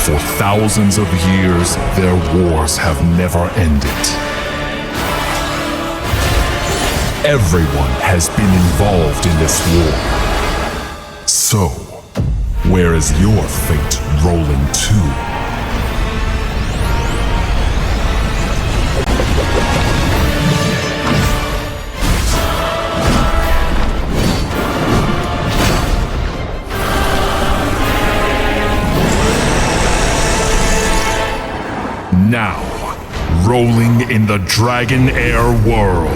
For thousands of years, their wars have never ended. Everyone has been involved in this war. So, where is your fate rolling to? Now, rolling in the Dragon Heir world.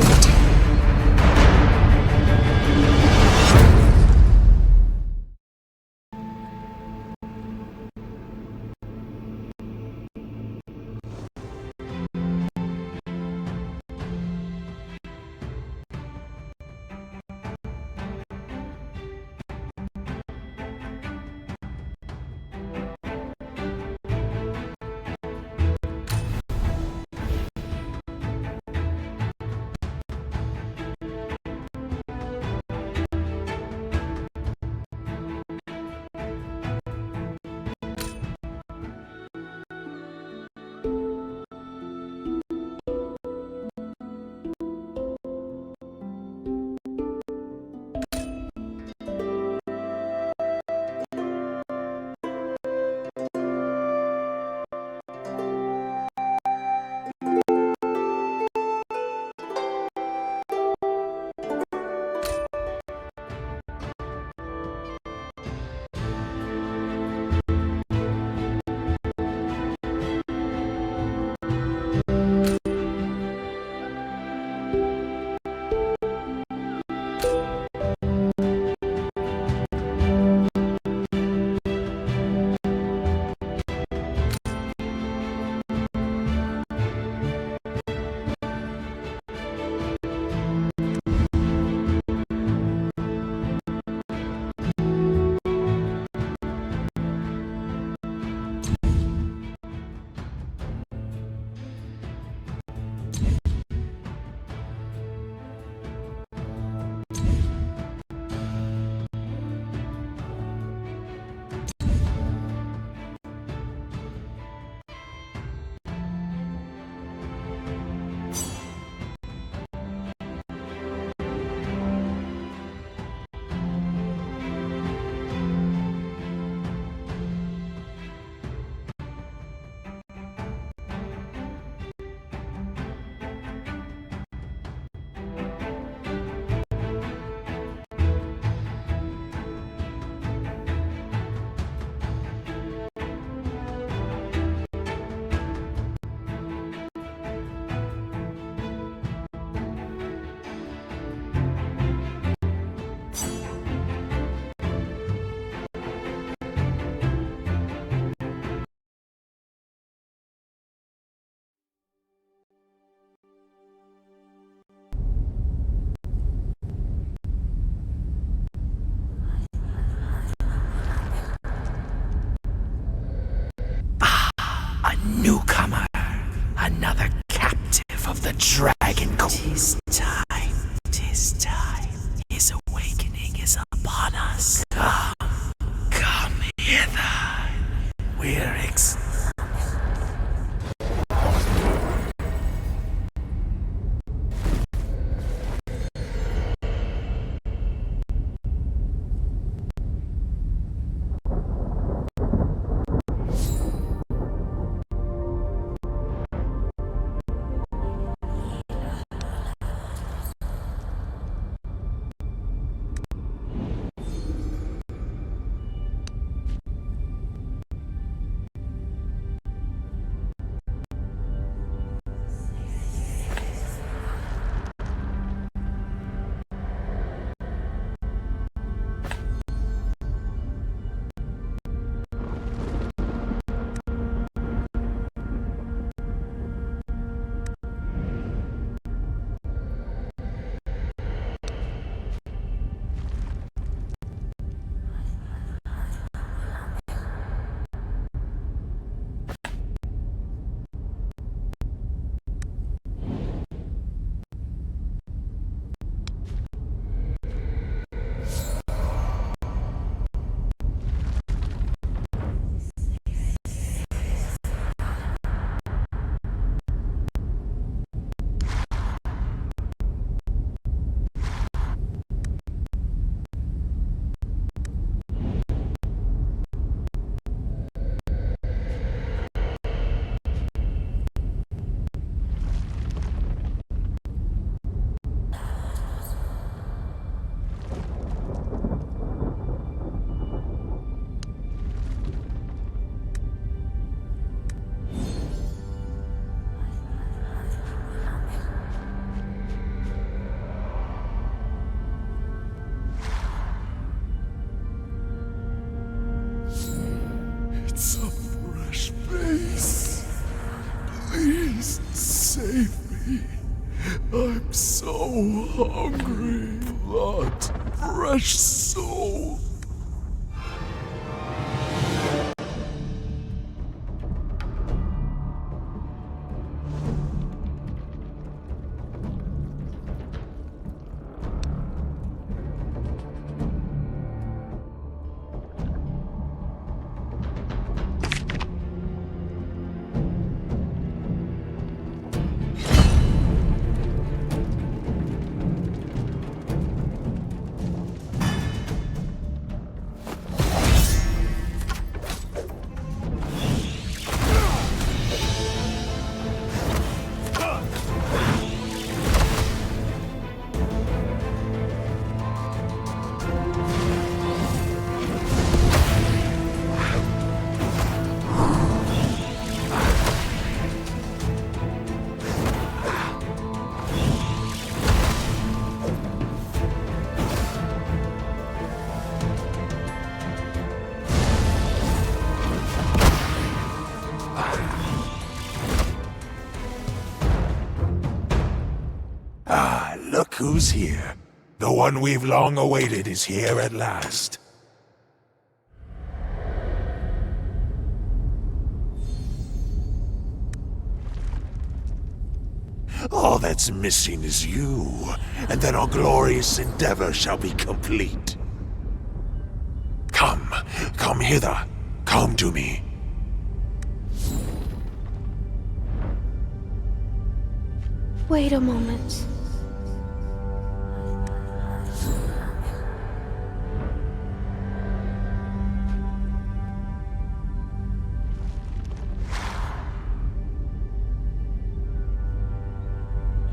Newcomer, another captive of the Dragon Queen. 'Tis time, 'tis time. His awakening is upon us. Come hither. We're Save me. I'm so hungry. Blood, fresh soul. Look who's here. The one we've long awaited is here at last. All that's missing is you, and then our glorious endeavor shall be complete. Come hither. Come to me. Wait a moment.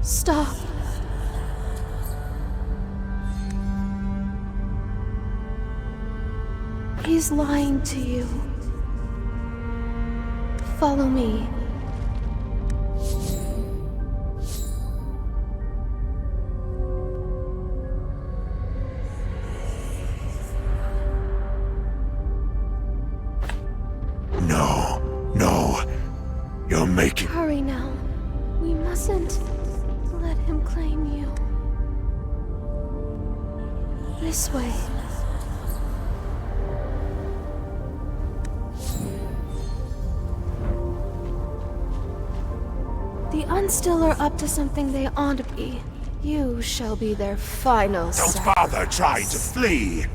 Stop. He's lying to you. Follow me. No. You're making... Hurry now. We mustn't let him claim you. This way. The Unstill are up to something they ought to be. You shall be their final Don't bother trying to flee!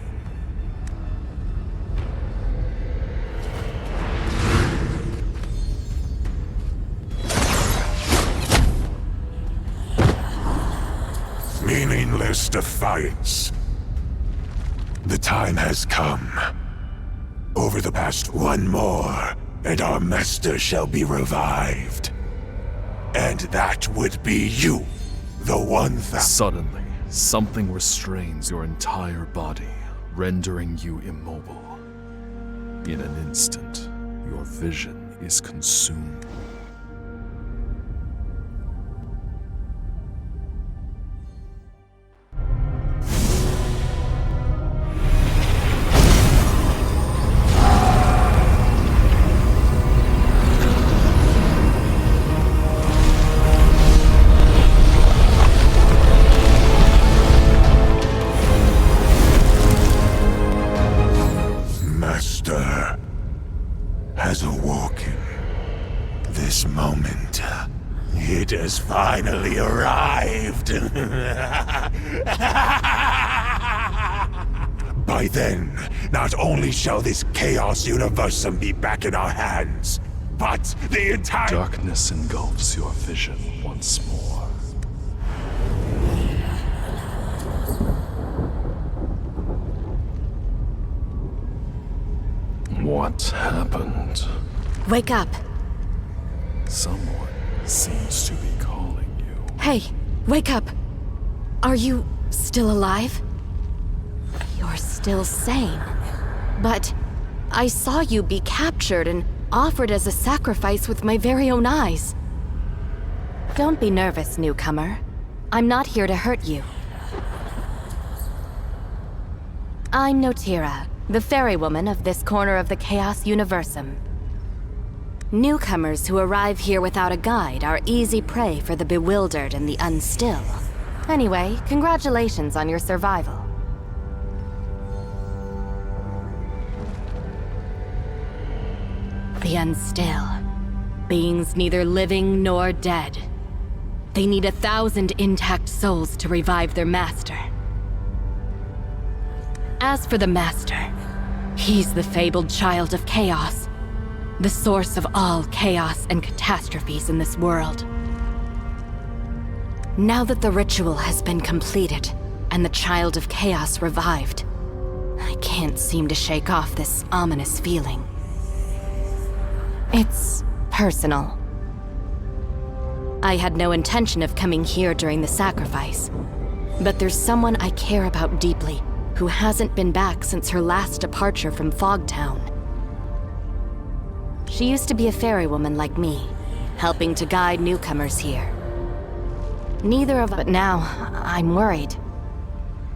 Meaningless defiance. The time has come. Over the past one more, and our master shall be revived. And that would be you, the one that... Suddenly, something restrains your entire body, rendering you immobile. In an instant, your vision is consumed. Has awoken. This moment, it has finally arrived. By then, not only shall this chaos universum be back in our hands, but the entire... Darkness engulfs your vision once more. What happened? Wake up. Someone seems to be calling you. Hey, wake up. Are you still alive? You're still sane. But I saw you be captured and offered as a sacrifice with my very own eyes. Don't be nervous, newcomer. I'm not here to hurt you. I'm Notira, the fairy woman of this corner of the Chaos Universum. Newcomers who arrive here without a guide are easy prey for the bewildered and the unstill. Anyway, congratulations on your survival. The unstill. Beings neither living nor dead. They need 1,000 intact souls to revive their master. As for the master, he's the fabled child of chaos, the source of all chaos and catastrophes in this world. Now that the ritual has been completed and the child of chaos revived, I can't seem to shake off this ominous feeling. It's personal. I had no intention of coming here during the sacrifice, but there's someone I care about deeply who hasn't been back since her last departure from Fogtown. She used to be a fairy woman like me, helping to guide newcomers here. Neither of us, but now I'm worried.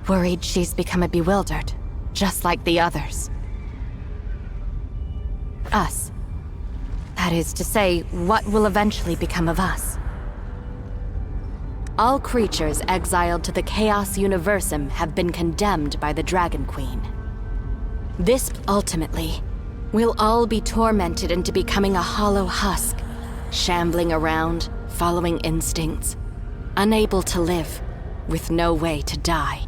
Worried she's become a bewildered, just like the others. Us. That is to say, what will eventually become of us? All creatures exiled to the Chaos Universum have been condemned by the Dragon Queen. This, ultimately, we'll all be tormented into becoming a hollow husk, shambling around, following instincts, unable to live, with no way to die.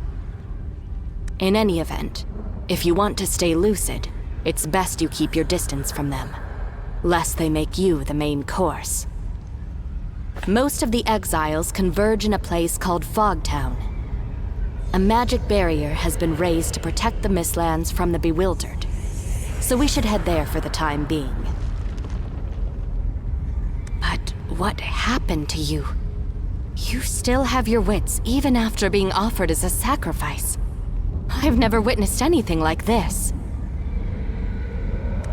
In any event, if you want to stay lucid, it's best you keep your distance from them, lest they make you the main course. Most of the exiles converge in a place called Fogtown. A magic barrier has been raised to protect the Mistlands from the bewildered, so we should head there for the time being. But what happened to you? You still have your wits even after being offered as a sacrifice. I've never witnessed anything like this.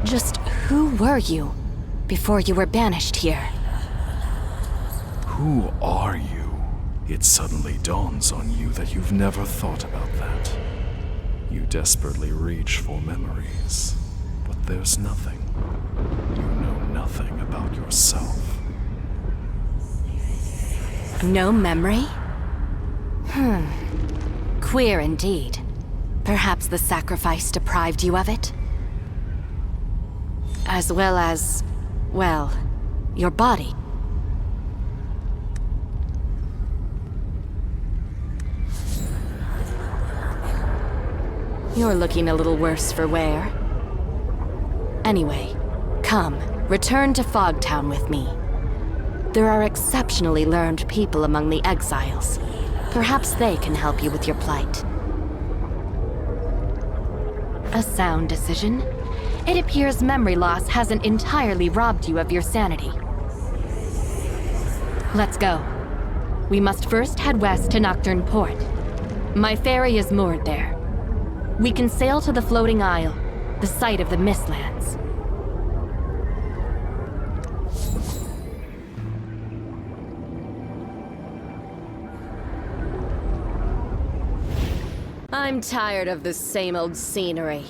Just who were you before you were banished here? Who are you? It suddenly dawns on you that you've never thought about that. You desperately reach for memories, but there's nothing. You know nothing about yourself. No memory? Queer indeed. Perhaps the sacrifice deprived you of it? As well as, well, your body. You're looking a little worse for wear. Anyway, come, return to Fogtown with me. There are exceptionally learned people among the exiles. Perhaps they can help you with your plight. A sound decision. It appears memory loss hasn't entirely robbed you of your sanity. Let's go. We must first head west to Nocturne Port. My ferry is moored there. We can sail to the floating isle, the site of the Mistlands. I'm tired of the same old scenery.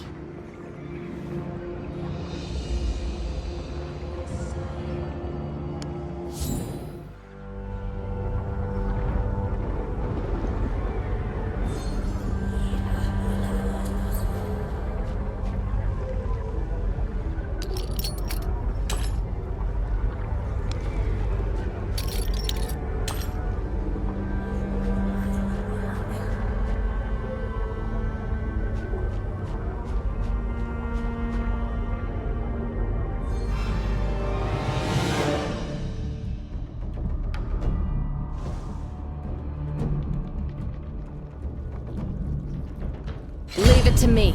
Leave it to me.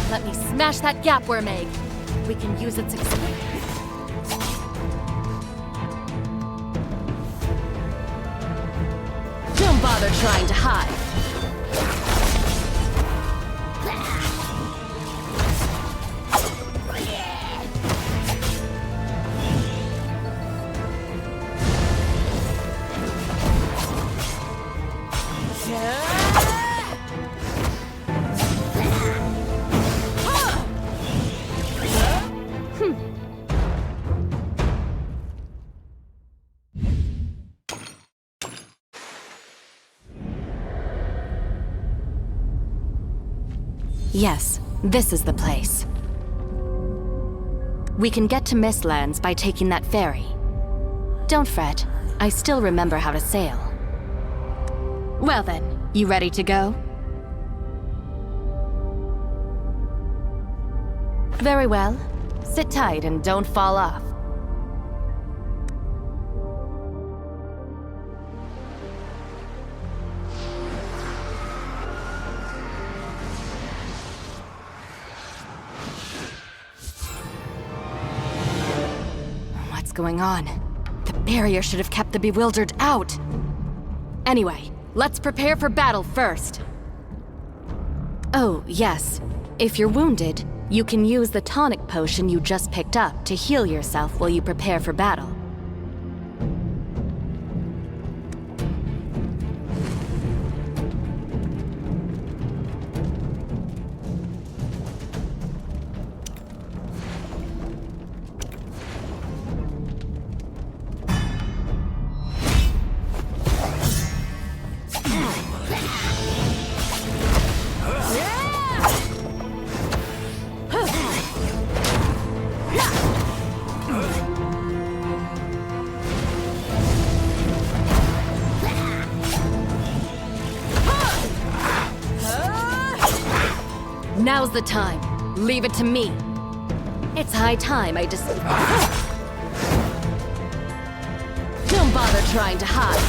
Let me smash that gapworm egg. We can use its experience. Don't bother trying to hide. Yes, this is the place. We can get to Mistlands by taking that ferry. Don't fret, I still remember how to sail. Well then, you ready to go? Very well. Sit tight and don't fall off. What's going on? The barrier should have kept the bewildered out. Anyway, let's prepare for battle first. Oh, yes. If you're wounded, you can use the tonic potion you just picked up to heal yourself while you prepare for battle. Now's the time. Leave it to me. It's high time I just... Don't bother trying to hide.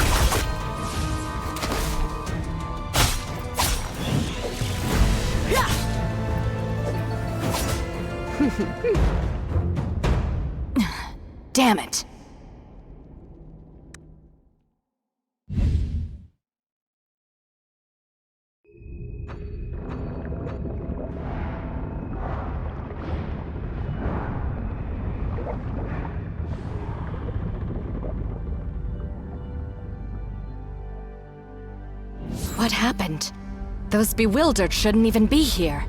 Damn it. What happened? Those bewildered shouldn't even be here.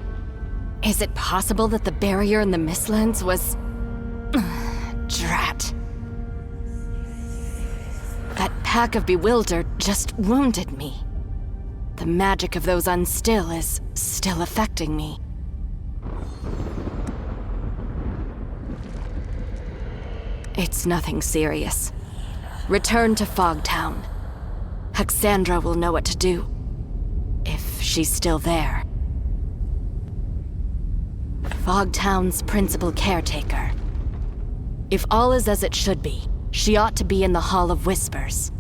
Is it possible that the barrier in the Mistlands was... Drat. That pack of bewildered just wounded me. The magic of those unstill is still affecting me. It's nothing serious. Return to Fogtown. Hexandra will know what to do. If she's still there. Fogtown's principal caretaker. If all is as it should be, she ought to be in the Hall of Whispers.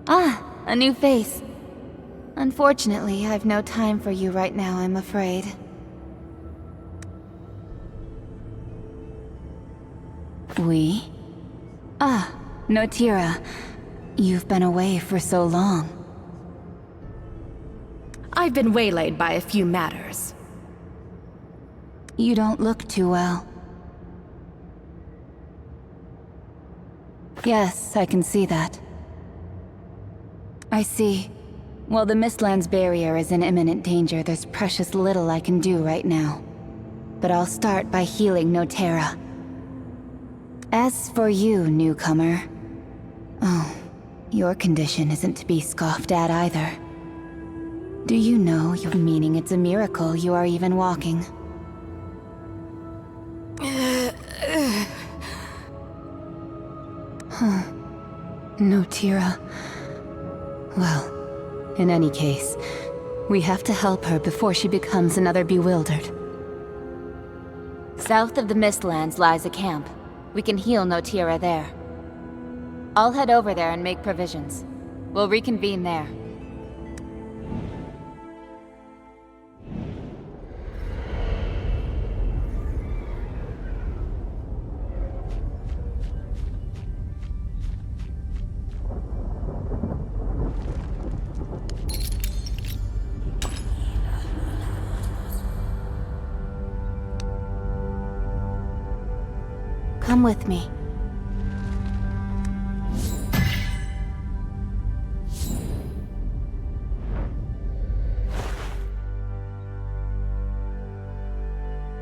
Ah, a new face. Unfortunately, I've no time for you right now, I'm afraid. We? Ah, Notira. You've been away for so long. I've been waylaid by a few matters. You don't look too well. Yes, I can see that. I see. While the Mistlands barrier is in imminent danger, there's precious little I can do right now. But I'll start by healing Notera. As for you, newcomer... Oh, your condition isn't to be scoffed at either. Do you know, meaning it's a miracle you are even walking? Huh. Notera. Well, in any case, we have to help her before she becomes another Bewildered. South of the Mistlands lies a camp. We can heal Notera there. I'll head over there and make provisions. We'll reconvene there. Come with me.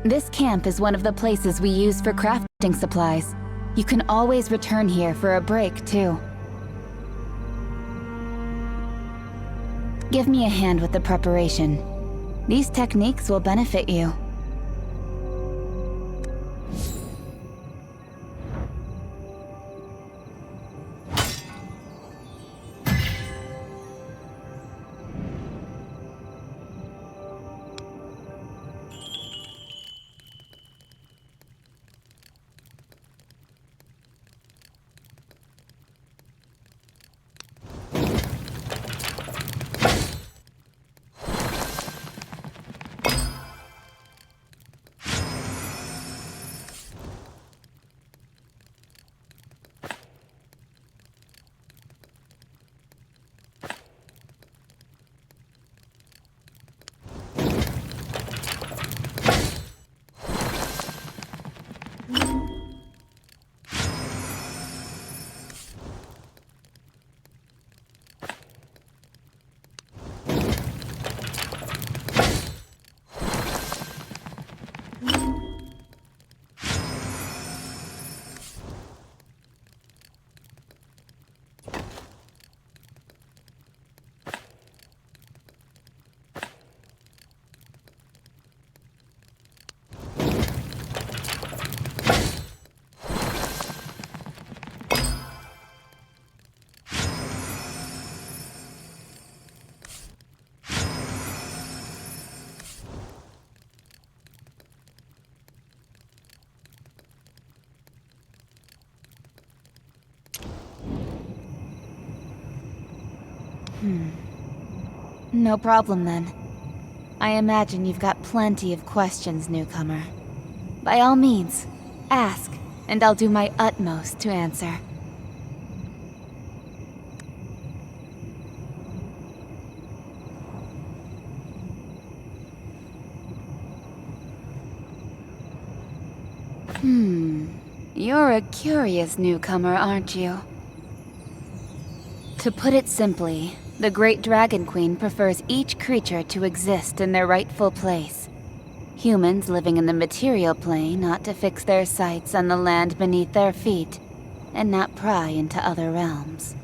This camp is one of the places we use for crafting supplies. You can always return here for a break, too. Give me a hand with the preparation. These techniques will benefit you. No problem then. I imagine you've got plenty of questions, newcomer. By all means, ask, and I'll do my utmost to answer. You're a curious newcomer, aren't you? To put it simply, the Great Dragon Queen prefers each creature to exist in their rightful place. Humans living in the material plane ought to fix their sights on the land beneath their feet, and not pry into other realms.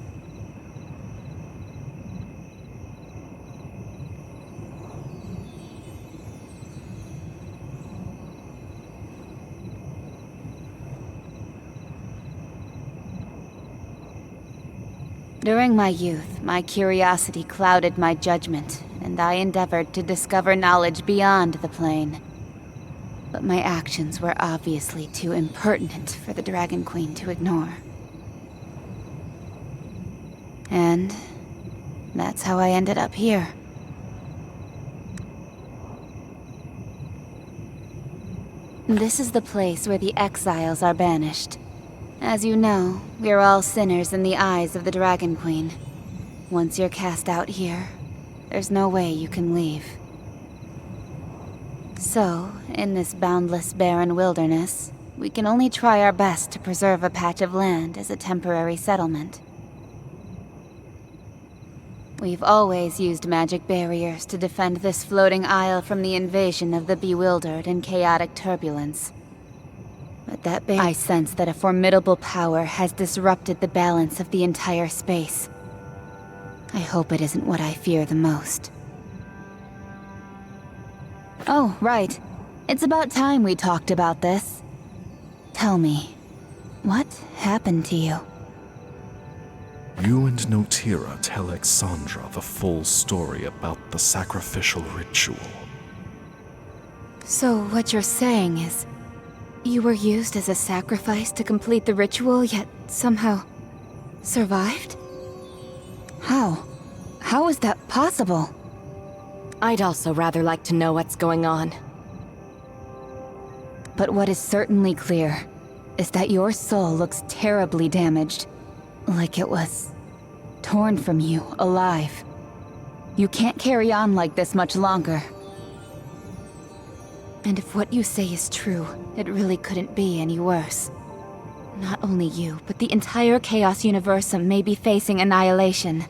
During my youth, my curiosity clouded my judgment, and I endeavored to discover knowledge beyond the plane. But my actions were obviously too impertinent for the Dragon Queen to ignore. And that's how I ended up here. This is the place where the exiles are banished. As you know, we're all sinners in the eyes of the Dragon Queen. Once you're cast out here, there's no way you can leave. So, in this boundless barren wilderness, we can only try our best to preserve a patch of land as a temporary settlement. We've always used magic barriers to defend this floating isle from the invasion of the bewildered and chaotic turbulence. But I sense that a formidable power has disrupted the balance of the entire space. I hope it isn't what I fear the most. Oh, right. It's about time we talked about this. Tell me, what happened to you? You and Notira tell Alexandra the full story about the sacrificial ritual. So what you're saying is, you were used as a sacrifice to complete the ritual, yet somehow survived? How? How is that possible? I'd also rather like to know what's going on. But what is certainly clear is that your soul looks terribly damaged. Like it was torn from you, alive. You can't carry on like this much longer. And if what you say is true, it really couldn't be any worse. Not only you, but the entire Chaos Universum may be facing annihilation.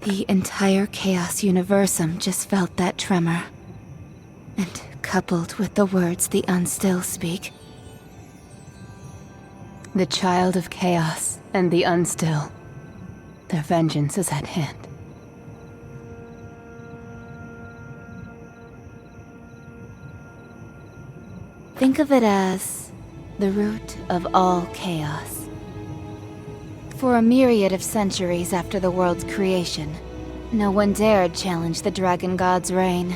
The entire Chaos Universum just felt that tremor. And coupled with the words the Unstill speak, the Child of Chaos and the Unstill, their vengeance is at hand. Think of it as the root of all chaos. For a myriad of centuries after the world's creation, no one dared challenge the Dragon God's reign.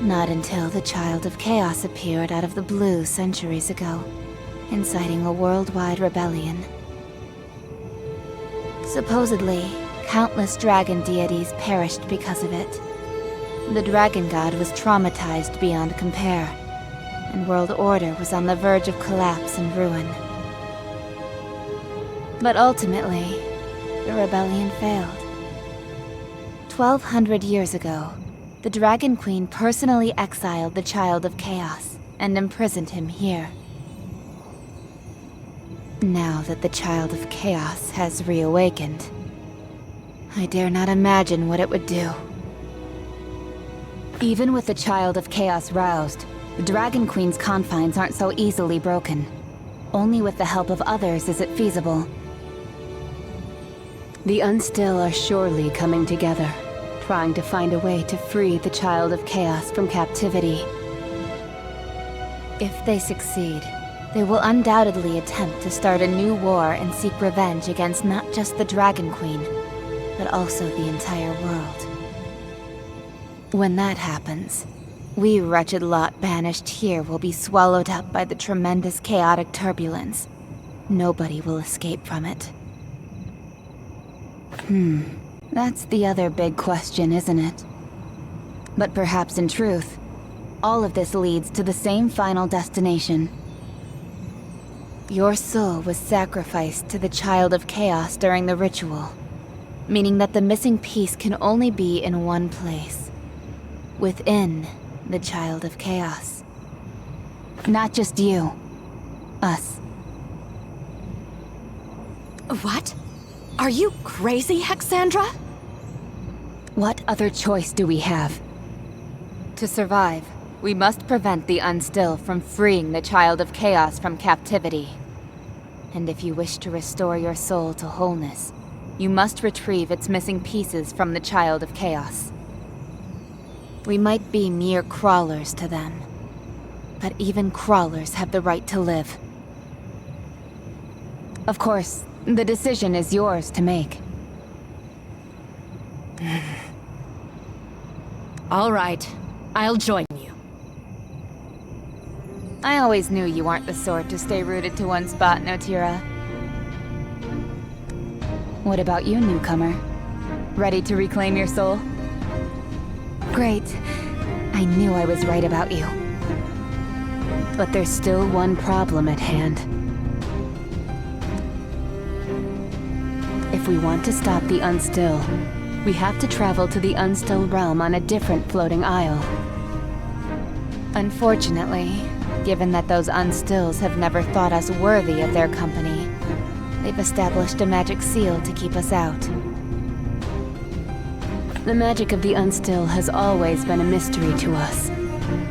Not until the Child of Chaos appeared out of the blue centuries ago, inciting a worldwide rebellion. Supposedly, countless dragon deities perished because of it. The Dragon God was traumatized beyond compare, and world order was on the verge of collapse and ruin. But ultimately, the rebellion failed. 1,200 years ago, the Dragon Queen personally exiled the Child of Chaos and imprisoned him here. Now that the Child of Chaos has reawakened, I dare not imagine what it would do. Even with the Child of Chaos roused, the Dragon Queen's confines aren't so easily broken. Only with the help of others is it feasible. The Unstill are surely coming together, trying to find a way to free the Child of Chaos from captivity. If they succeed, they will undoubtedly attempt to start a new war and seek revenge against not just the Dragon Queen, but also the entire world. When that happens, we wretched lot banished here will be swallowed up by the tremendous chaotic turbulence. Nobody will escape from it. That's the other big question, isn't it? But perhaps in truth, all of this leads to the same final destination. Your soul was sacrificed to the Child of Chaos during the ritual, meaning that the missing piece can only be in one place. Within the Child of Chaos. Not just you. Us. What? Are you crazy, Hexandra? What other choice do we have? To survive, we must prevent the Unstill from freeing the Child of Chaos from captivity. And if you wish to restore your soul to wholeness, you must retrieve its missing pieces from the Child of Chaos. We might be mere crawlers to them, but even crawlers have the right to live. Of course, the decision is yours to make. All right, I'll join you. I always knew you weren't the sort to stay rooted to one spot, Notira. What about you, newcomer? Ready to reclaim your soul? Great. I knew I was right about you. But there's still one problem at hand. If we want to stop the Unstill, we have to travel to the Unstill realm on a different floating isle. Unfortunately, given that those unstills have never thought us worthy of their company. They've established a magic seal to keep us out. The magic of the unstill has always been a mystery to us,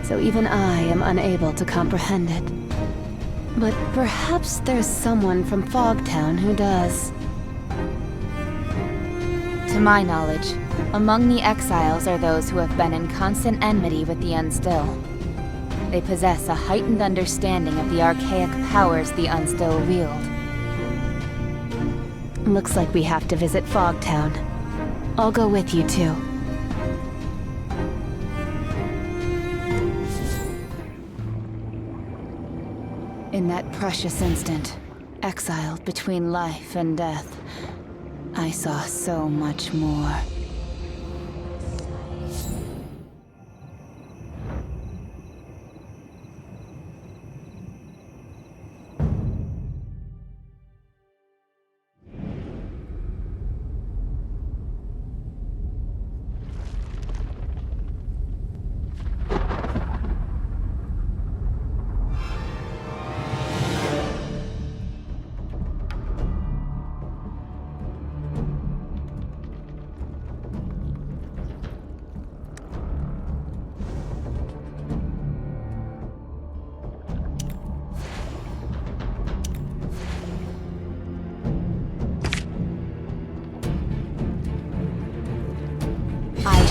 so even I am unable to comprehend it. But perhaps there's someone from Fogtown who does. To my knowledge, among the exiles are those who have been in constant enmity with the unstill. They possess a heightened understanding of the archaic powers the unstill wield. Looks like we have to visit Fogtown. I'll go with you too. In that precious instant, exiled between life and death, I saw so much more.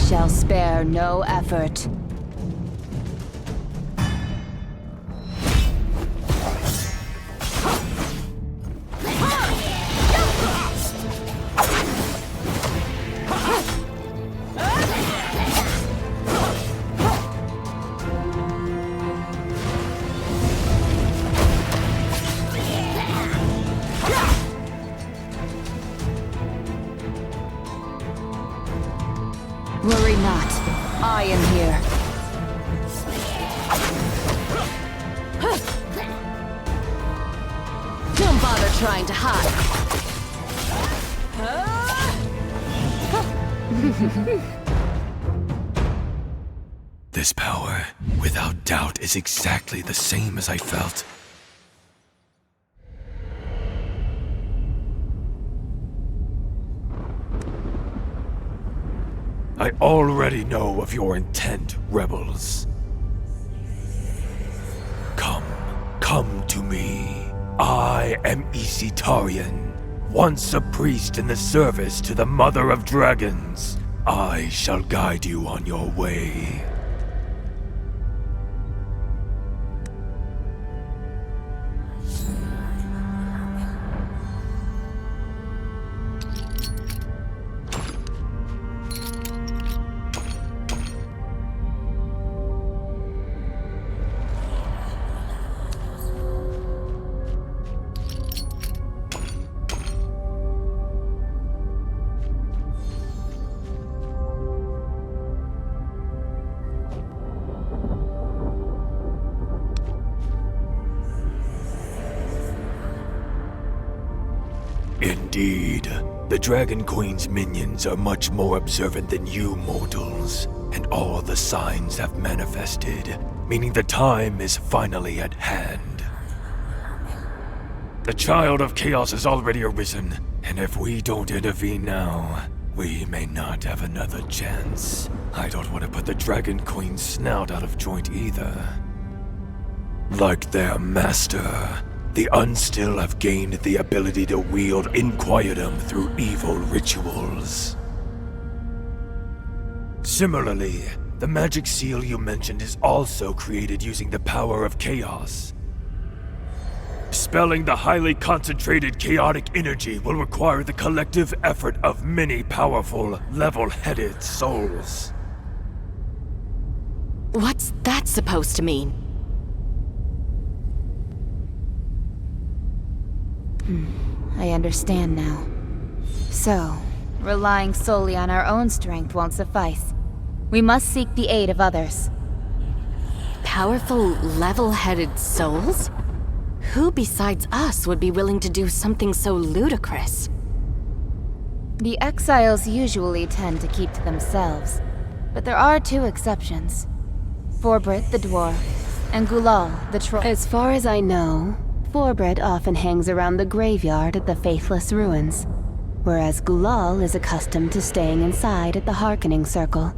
Shall spare no effort. Worry not. I am here. Don't bother trying to hide. This power, without doubt, is exactly the same as I felt. I already know of your intent, rebels. Come to me. I am Isitarian, once a priest in the service to the Mother of Dragons. I shall guide you on your way. Indeed. The Dragon Queen's minions are much more observant than you mortals, and all the signs have manifested, meaning the time is finally at hand. The Child of Chaos has already arisen, and if we don't intervene now, we may not have another chance. I don't want to put the Dragon Queen's snout out of joint either. Like their master, the Unstill have gained the ability to wield Inquietum through evil rituals. Similarly, the magic seal you mentioned is also created using the power of chaos. Dispelling the highly concentrated chaotic energy will require the collective effort of many powerful, level-headed souls. What's that supposed to mean? I understand now. So, relying solely on our own strength won't suffice. We must seek the aid of others. Powerful, level-headed souls? Who besides us would be willing to do something so ludicrous? The exiles usually tend to keep to themselves, but there are two exceptions. Forbrit the dwarf, And Gulal, the troll. As far as I know, Forbred often hangs around the graveyard at the Faithless Ruins, whereas Gulal is accustomed to staying inside at the Hearkening Circle.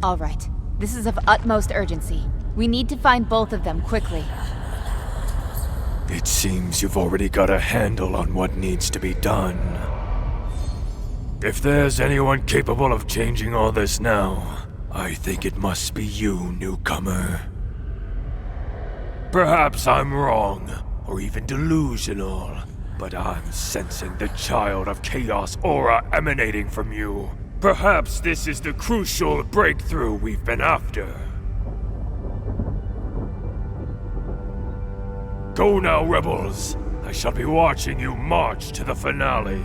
All right. This is of utmost urgency. We need to find both of them quickly. It seems you've already got a handle on what needs to be done. If there's anyone capable of changing all this now, I think it must be you, newcomer. Perhaps I'm wrong, or even delusional, but I'm sensing the child of chaos aura emanating from you. Perhaps this is the crucial breakthrough we've been after. Go now, rebels. I shall be watching you march to the finale.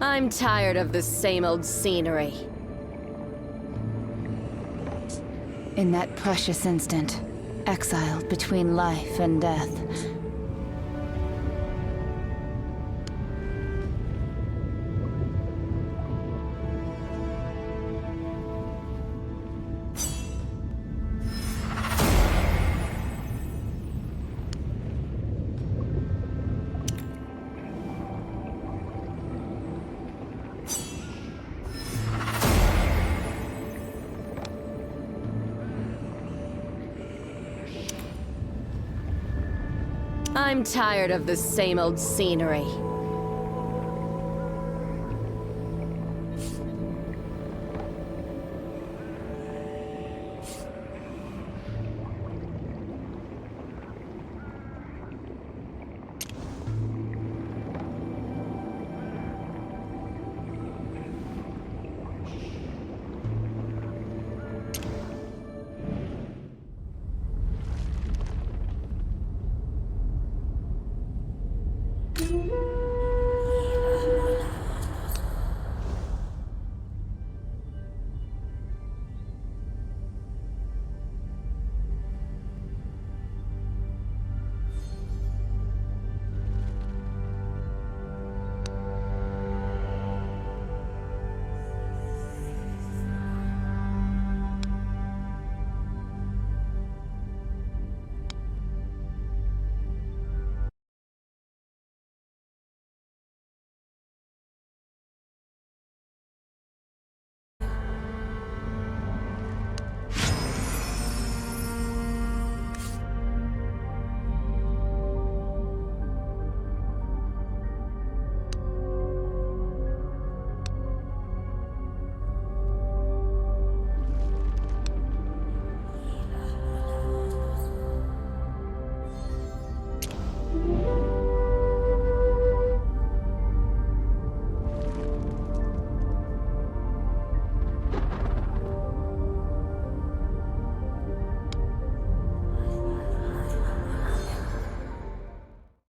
I'm tired of the same old scenery. In that precious instant, exiled between life and death, I'm tired of the same old scenery.